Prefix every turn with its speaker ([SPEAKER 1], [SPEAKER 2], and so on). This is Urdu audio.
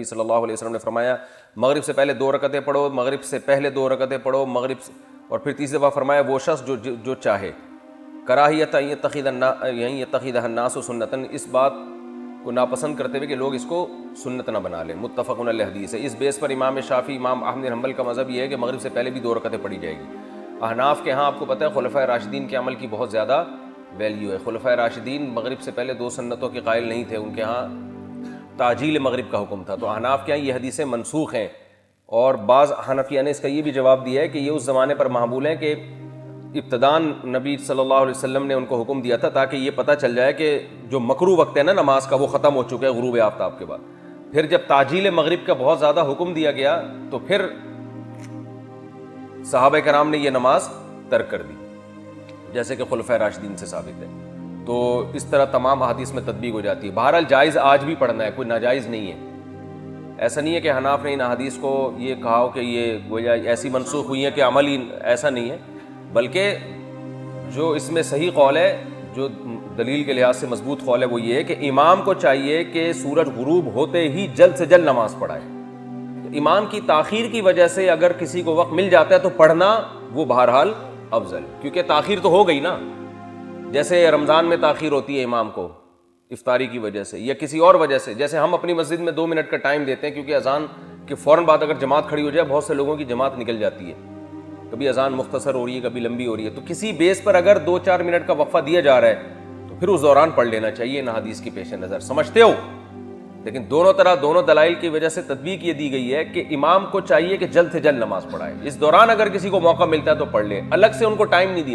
[SPEAKER 1] نبی صلی اللہ علیہ وسلم نے فرمایا مغرب سے پہلے 2 رکعتیں پڑھو، مغرب سے پہلے 2 رکعتیں پڑھو، اور پھر تیسری دفعہ فرمایا وہ شخص جو چاہے، کراہیت ان یتخذ الناس سنتاً، اس بات کو ناپسند کرتے ہوئے کہ لوگ اس کو سنت نہ بنا لیں۔ متفق علیہ حدیث ہے۔ اس بیس پر امام شافعی، امام احمد بن حنبل کا مذہب یہ ہے کہ مغرب سے پہلے بھی 2 رکعتیں پڑھی جائے گی۔ احناف کے ہاں آپ کو پتہ ہے خلفائے راشدین کے عمل کی بہت زیادہ ویلیو ہے۔ خلفائے راشدین مغرب سے پہلے 2 سنتوں کے قائل نہیں تھے، ان کے ہاں تعجیل مغرب کا حکم تھا۔ تو احناف کے ہاں یہ حدیثیں منسوخ ہیں، اور بعض حنفیہ نے اس کا یہ بھی جواب دیا ہے کہ یہ اس زمانے پر محمول ہیں کہ ابتداً نبی صلی اللہ علیہ وسلم نے ان کو حکم دیا تھا تاکہ یہ پتہ چل جائے کہ جو مکروہ وقت ہے نا نماز کا وہ ختم ہو چکا ہے غروب آفتاب کے بعد۔ پھر جب تعجیل مغرب کا بہت زیادہ حکم دیا گیا تو پھر صحابہ کرام نے یہ نماز ترک کر دی، جیسے کہ خلفائے راشدین سے ثابت ہے۔ تو اس طرح تمام احادیث میں تطبیق ہو جاتی ہے۔ بہرحال جائز آج بھی پڑھنا ہے، کوئی ناجائز نہیں ہے۔ ایسا نہیں ہے کہ حناف نے ان احادیث کو یہ کہا ہو کہ یہ گویا ایسی منسوخ ہوئی ہیں کہ عمل ہی ایسا نہیں ہے، بلکہ جو اس میں صحیح قول ہے، جو دلیل کے لحاظ سے مضبوط قول ہے، وہ یہ ہے کہ امام کو چاہیے کہ سورج غروب ہوتے ہی جلد سے جلد نماز پڑھائے۔ امام کی تاخیر کی وجہ سے اگر کسی کو وقت مل جاتا ہے تو پڑھنا وہ بہرحال افضل، کیونکہ تاخیر تو ہو گئی نا۔ جیسے رمضان میں تاخیر ہوتی ہے امام کو افطاری کی وجہ سے یا کسی اور وجہ سے، جیسے ہم اپنی مسجد میں 2 منٹ کا ٹائم دیتے ہیں کیونکہ اذان کے فوراً بعد اگر جماعت کھڑی ہو جائے بہت سے لوگوں کی جماعت نکل جاتی ہے، کبھی اذان مختصر ہو رہی ہے کبھی لمبی ہو رہی ہے، تو کسی بیس پر اگر 2-4 منٹ کا وقفہ دیا جا رہا ہے تو پھر اس دوران پڑھ لینا چاہیے ان حدیث کے پیش نظر، سمجھتے ہو؟ لیکن دونوں دلائل کی وجہ سے تطبیق یہ دی گئی ہے کہ امام کو چاہیے کہ جلد سے جلد نماز پڑھائے، اس دوران اگر کسی کو موقع ملتا ہے تو پڑھ لے، الگ سے ان کو ٹائم نہیں دیا